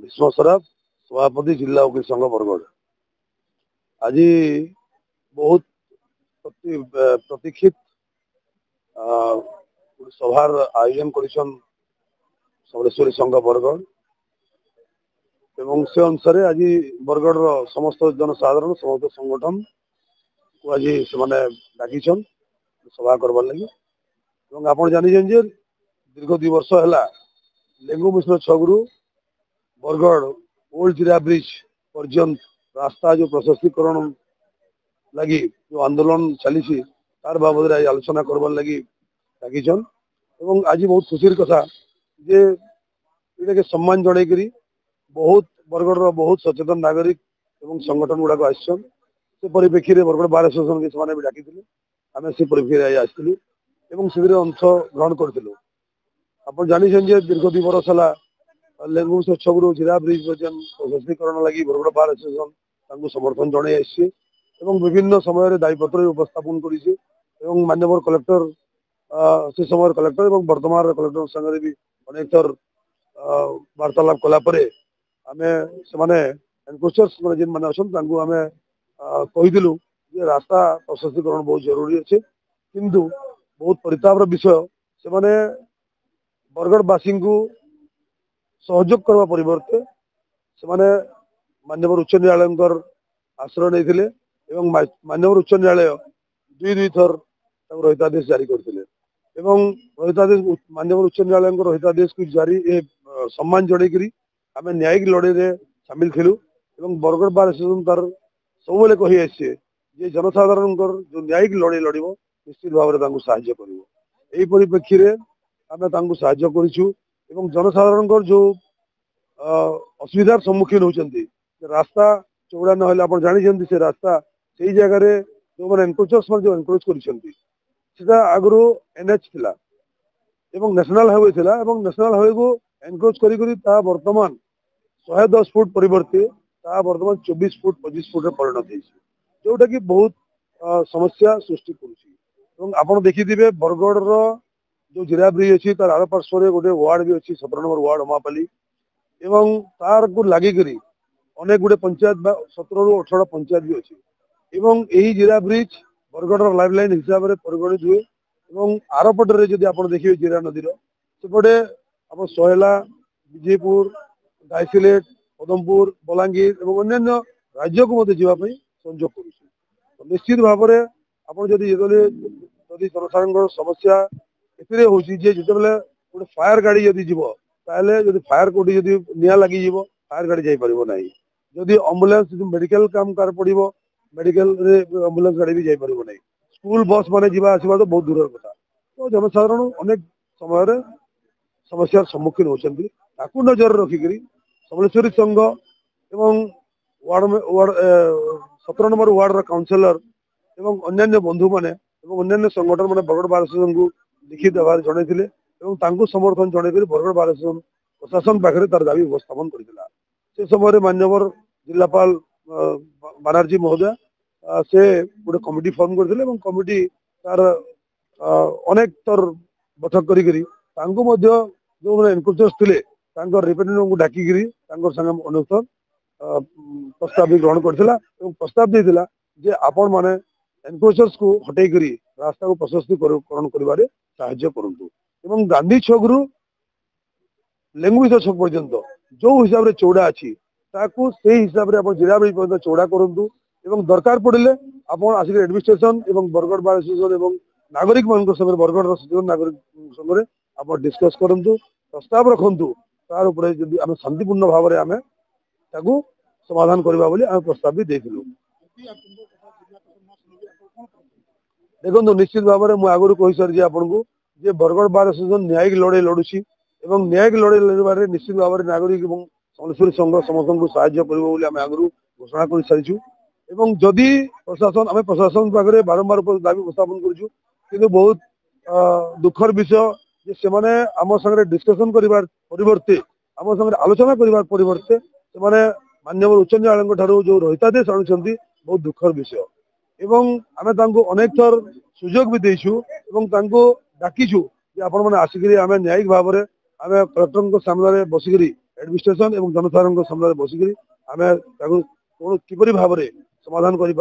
विश्व सराफ सभापति जिला वकील संघ बरगढ़ आज बहुत प्रतीक्षित सभार आयोजन करिसन समलेश्वरी संघ बरगढ़ एवं से अनुसार आज बरगढ़ समस्त जनसाधारण समस्त संगठन को आज से डाकिछन सभा करवार लगी आप जानी दीर्घ 2 वर्ष है लेंगु मिश्र छगुरु बरगढ़ ओल्ड जिरा ब्रिज पर्यंत रास्ता जो प्रशस्तीकरण लगी जो आंदोलन चली तार बाबद आलोचना करवार लगी डाकिछन एवं आज बहुत खुशी कथा जे ये सम्मान जन बहुत बरगढ़ बहुत सचेतन नागरिक एवं संगठन गुड़ाक आसन से परिप्रेक्षी में बरगढ़ बार एसोसिएशन के भी डाकी आम से परिप्रेक्षी आसलु से अंश ग्रहण करूँ आप जानी दीर्घ 2 वर्ष है लेंगु छगुरु जिरा ब्रिज पर्यटन प्रशस्तीकरण लगी बरगढ़ बार एसोसिएशन समर्थन जन विभिन्न समय दायीपत्र उपस्थापन कर माननीय कलेक्टर से समय कलेक्टर और वर्तमान कलेक्टर संगे भी अनेक थर वार्तालाप कलापर आम से एनक्रोचर्स जिन मैंने अच्छा आम कहीलु रास्ता प्रशस्तीकरण बहुत जरूरी अच्छे किंतु बहुत परितापर विषय से बरगढ़वासी को सहयोग करने परिवर्ते से माननीय उच्च न्यायालय आश्रय नहीं माननीय उच्च न्यायालय 2 थर रहितादेश जारी करते रहितादेश माननीय उच्च न्यायालय रहितादेश को जारी सम्मान जन आम न्यायिक लड़े में सामिल थिलु बरगढ़ बार एसोसिएशन तार सब कही आसे जनसाधारण जो न्यायिक लड़े लड़ निश्चित भाव में साहाय्य कर परिप्रेक्षी में आम साहाय्य करूँ जनसाधारण जो असुविधार सम्मुखीन होती रास्ता चौड़ा ना आप जानी से रास्ता से जगह जो मैंने एनक्रोचर्स जो एनक्रोच कर आगु एनएच थिला नेशनल हाईवे थिला नेशनल हाईवे को एनक्रोच कर वर्तमान 110 फुट परिवर्ते वर्तमान 24 फुट 25 फुट परिणत जोटा कि बहुत समस्या सृष्टि कर देखिए बरगढ़ जो जिरा ब्रिज अच्छी तार आर पार्श्व गोटे वार्ड भी अच्छी 17 नंबर वार्ड उमापाली एवं तार को लगिक अनेक गुड़े पंचायत 17 ରୁ 18 पंचायत भी अच्छी एवं यही जिरा ब्रिज बरगढ़ लाइफ लाइन हिसाब से परिगणित हुए आर पटे जब आप देखिए जिरा नदीर सेपटे आप सोहेला विजयपुर गायसिलेट पदमपुर बलांगीर और अन्य राज्य को जावाई संजोग कर निश्चित भाव में आप जनसाधारण समस्या ए जो गोटे फायर गाड़ी जब जीव ताले फायर कोटी निया लगी फायर गाड़ी जापर ना जदि एम्बुलेंस मेडिकल काम कार पड़ो मेडिकल एम्बुलेंस गाड़ी भी जापर ना स्कूल बस मान जा आसवा तो बहुत दूर कथा तो जनसाधारण अनेक समय समस्या सम्मुखीन होती नजर रखिक समलेश्वरी संघ एवं वार्ड 17 नंबर वार्ड काउंसिलर एवं अन्य बंधु मैंने अन्य संगठन मैंने बरगढ़ बार एसोसिएशन को लिखित आभार जनई समर्थन जनई बरगढ़ बार एसोसिएशन प्रशासन पाखे तार दाबी उपस्थापन कर समय माननीय जिलापाल बनर्जी महोदय से गोटे कमिटी फॉर्म करते कमिटी तार अनेक थर बैठक करी जो मैंने एनक्रोचर्स थे रिप्रेजेंटेटिव को डाकिकी अनेक थर प्रस्ताव भी ग्रहण करता प्रस्ताव देता जे आपण माने एनक्रोचर्स को हटई करी रास्ता को प्रशस्तीकरण कर साहाय्य करूँ गांधी छक रु लेंगुविस छक पर्यंत जो हिसाब से चौड़ा अच्छी से हिसाब से जिला ब्रिज पर्यंत चौड़ा करूँ दरकार पड़े आप आसिक एडमिनिस्ट्रेशन और बरगढ़ बार एसोसिएशन और नागरिक मान बरगढ़ सचेतन नागरिक संगे आप डिस्कस करूँ प्रस्ताव रखु तार जब आम शांतिपूर्ण भाव में आम समाधान करवा आम प्रस्ताव भी देलु देखो निश्चित भाव में मुझे आगुरी कही सारी आपन को जे बरगढ़ बार एसोसिएशन न्यायिक लड़े लड़ुची न्यायिक लड़े लड़े निश्चित भाव में नागरिक और समलेश्वरी संघ समस्त को साहाय्य कर आगु घोषणा कर सारी जदि प्रशासन आम प्रशासन पाखे बारंबार दाबी उपस्थापन करूँ बहुत दुखर विषय से आम सागर डिस्कसन कर परिवर्ते आम सागर आलोचना कर परिवर्ते से माननीय उच्च न्यायालय जो रहितादेश आणुंट बहुत दुखर विषय आम अनेक थर सुजोग भी देचु डाकिचु आपण मैंने आसिक आम न्यायिक भाव में आम कलेक्टर सामने बसिक एडमिनिस्ट्रेशन एवं जनसाधारण सामने बसिक आम किपरि भाव में समाधान कर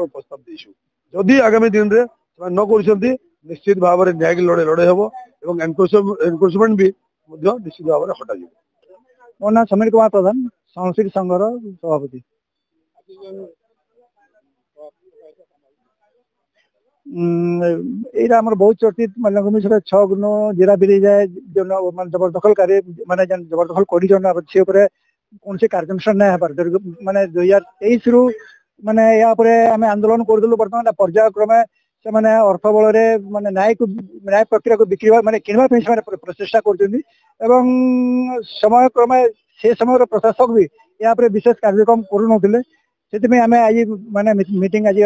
प्रस्ताव देशु जदि आगामी दिन में न कर निश्चित भाव में न्यायिक लड़े लड़े हम एनक्रोचमेंट भी निश्चित भाव में हटा मो ना समीर कुमार प्रधान संस्कृत संघर सभापति यहाँ आम बहुत चर्चित मानव 6 गुण जिरा ब्रिज है जो जबरदखलकारी माने जबरदखल कर कौन से कार्यानुष्ठान नहीं है माने 2023 रु माने या आम आंदोलन करदेलु बर्तमान पर्यायक्रमे से माने अर्थ बल माने न्याय प्रक्रिया को बिक्री माने किणवा प्रचेषा कर समय क्रमे से समय प्रशासक भी यहाँ विशेष कार्यक्रम करूँ से आम आज माने मीटिंग आज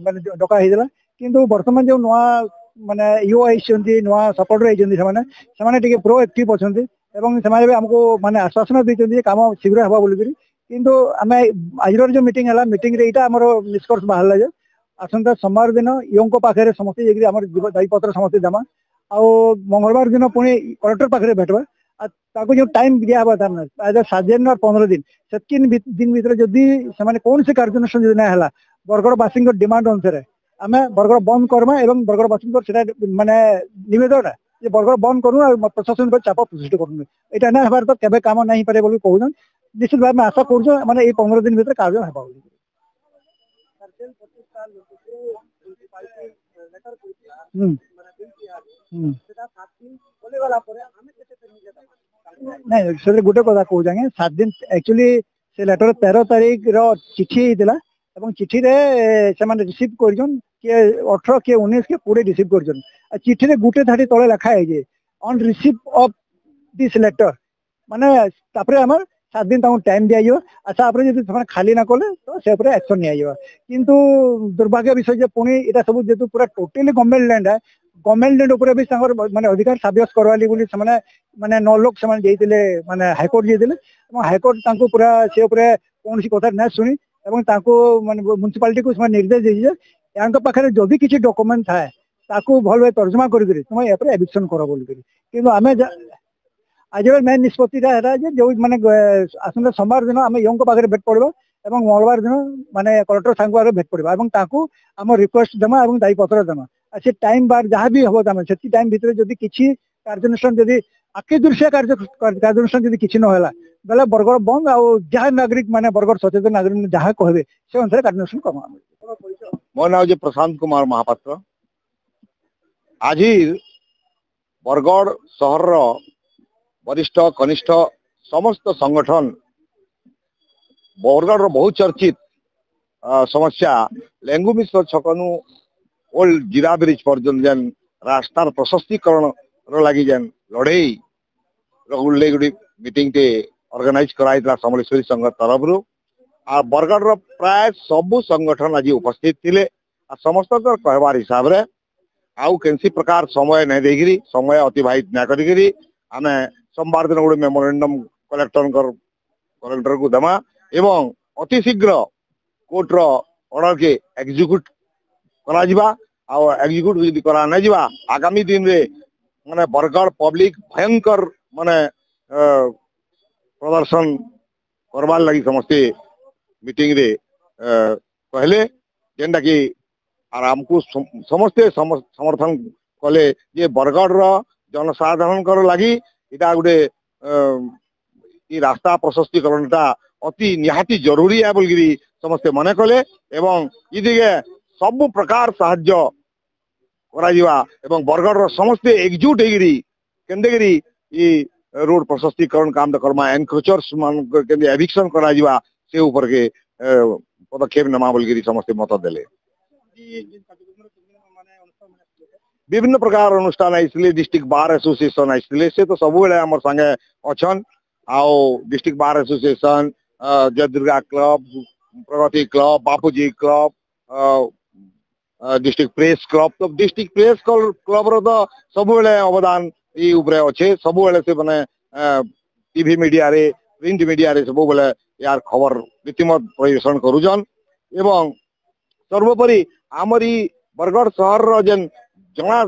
माने डका होता किंतु वर्तमान जो नुआ माने यो नुआ सपोर्टर से प्रोएक्टिव अच्छा से आमको माने आश्वासन देते काम शीघ्र हवा बोलिकी किंतु आम आज जो मीटिंग है मीटिंग रे इटा हमर निष्कर्ष बाहर जे आसंता सोमवार दिन यों पाखे समस्ते दायीपत्र समस्ते जमा आ मंगलवार दिन पुणी कलेक्टर पाखे भेटवा जो टाइम दिया था 7 दिन और 15 दिन से दिन भीतर जदि से कौन से कार्यानुष्ठान जो ना बरगड़वासी डिमांड अनुसार आम बरगड़ बंद करमा एवं बरगड़वासी माने निवेदन है जे बरगड़ बंद करूँ प्रशासन पर चाप सृष्टि करूँ यहाँ ना हबार तो केबे काम नहीं पारे बोली कहून निश्चित भाव में आशा कर माने 15 दिन भीतर कार्य हेबा नहीं से गोटे कथा कहूँ 7 दिन एक्चुअली से लेटर 13 तारीख चिठी होता चिठी रे से माने रिसीव करजन के 18 के 19 के 20 रिसीव करजन चिठी रे गुटे धाड़ी तले लिखा है जे on receive of this letter माने तापरे हमर 7 दिन ताऊ टाइम दिया जो अच्छा आपरे जदि ସେମାନେ खाली ना कले तो से ऊपर एक्शन निया जो किंतु दुर्भाग्य विषय जे पुणी एटा सब जेतु पूरा टोटली गवर्नमेंट लैंड है गवर्नमेंट लैंड ऊपर भी संगर माने अधिकार साब्यस्त करवाली बोली से माने 9 लोग से जेइतिले माने हाईकोर्ट जेइतिले और हाईकोर्ट तांको पूरा से ऊपर कौन सी कथा ना सुनी एवं ताको माने म्युनिसिपालिटी को निर्देश दे यहाँ पाखे जदि किसी डॉक्यूमेंट थाए ताको भल भाई तर्जमा करी तुम या एविक्शन कर बोलिक कि आम आज मेन निष्पत्ति जो माने आसंता सोमवार दिन आम यों पाखे भेट पड़ा और मंगलवार दिन माने कलेक्टर साहब आगे भेट पड़ा और आम रिक्वेस्ट देमा और दायीपत्र देमा से टाइम बार जहाँ भी हम से टाइम भितर जदि किसी कार्यानुष्ठान जदि आखि दृश्य कार्यानुष्ठान जदि किसी ना बेले बरगड़ बंद आ जहाँ नागरिक माने बरगड़ सचेतन नागरिक जहाँ कहे से अनुसार कार्यानुष्ठान कमा मो ना प्रशांत कुमार महापात्र आज बरगड़ सहर वरिष्ठ कनिष्ठ समस्त संगठन बरगड़ बहुत चर्चित समस्या लेंगु मिश्र छकनु ओल्ड जीरा ब्रिज पर्यटन जेन रास्तार प्रशस्तीकरण लगी जेन लड़े गुड़ी मीटिंग टे ऑर्गेनाइज कराइला समलेश्वरी संघ तरफ रु आ बरगड़ प्राय सबु संगठन आज उपस्थित थिले आ समस्त कहबार हिसाब रे आउ केनसी प्रकार समय नहीं देगिरी समय अतिबाहित ना करिगिरी आमे सोमवार दिन गोटे मेमोरेंडम कलेक्टर को देमा एवं अति शीघ्र कोर्ट रो ऑर्डर के एग्जीक्यूट करा जिबा आ एग्जीक्यूट यदि करा नै जिबा आगामी दिन रे माने बरगड़ पब्लिक भयंकर माने प्रदर्शन करवार लगी समस्ते मीटिंग रे कहले जेनटा कि आर हमको समस्ते समर्थन कले जे बरगड़ रो जनसाधारण कर लगी इटा गोटे रास्ता प्रशस्तीकरणटा अति निहाती जरूरी है बोलगिरी समस्ते मने कले एवं इदिगे सब प्रकार साहाय्य करा जिवा एवं बरगड़ रो समस्ते एकजुट हेगिरी केंदेगिरी ई रोड प्रशस्तीकरण काम करमा एनक्रोचर्स मान के एविक्शन करा जिवा से ऊपर के पदक्षेप नमा बोलगिरी समस्ते मत देले विभिन्न प्रकार अनुष्ठान आइसले डिस्ट्रिक्ट बार एसोसिएशन आइसले से तो सब बेले हमर संगे अछन आओ डिस्ट्रिक्ट बार एसोसिएशन जय दुर्गा क्लब प्रगति क्लब बापूजी क्लब डिस्ट्रिक्ट प्रेस क्लब तो डिस्ट्रिक्ट प्रेस क्लब रो तो सब बेले अवदान ई ऊपर अच्छे सब बेले से माने टीवी मीडिया रे प्रिंट मीडिया रे सब बेले यार खबर रीतिमत परिवेशन करूजन एवं सर्वोपरि आमरी बरगड़ शहर रो जेन जना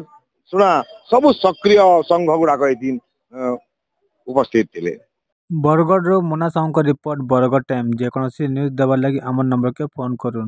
सुना सब सक्रिय संघ गुड़ाक उपस्थित थिले। बरगढ़ मोना साहू रिपोर्ट बरगढ़ टाइम जेकोसी न्यूज देवार लगी आम नंबर के फोन करूँ।